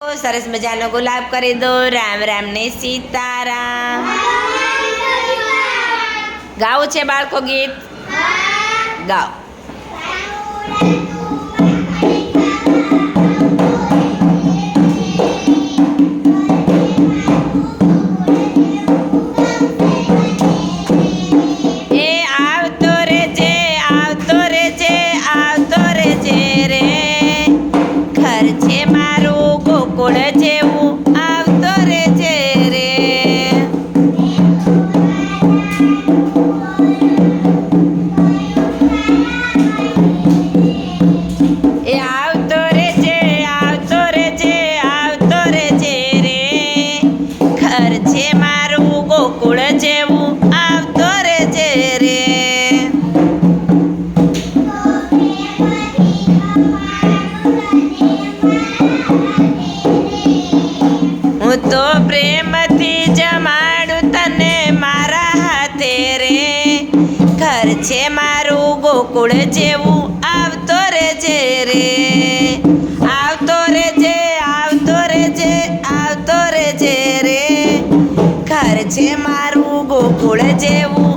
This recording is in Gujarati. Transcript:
સરસ મજાનો ગુલાબ કરી દો। રામ રામ ને સીતારામ। ગાવું છે બાળકો ગીત? ગાઓ। એ આવતો રેજે આવતો રેજે આવતો રેજે રે, ઘર છે મારું ગોકુળ જેવું, આવતો રેજે રે। એ આવતો રેજે આવતો રેજે આવતો રેજે રે, ઘર છે મારું ગોકુળ જેવું, આવતો રેજે રે। હું તો પ્રેમથી જમાડું તને મારા હાથે રે, ઘર છે મારું ગોકુળ જેવું, આવતો રેજે રે। આવતો રેજે આવતો રેજે આવતો રેજે રે, ઘર છે મારું ગોકુળ જેવું,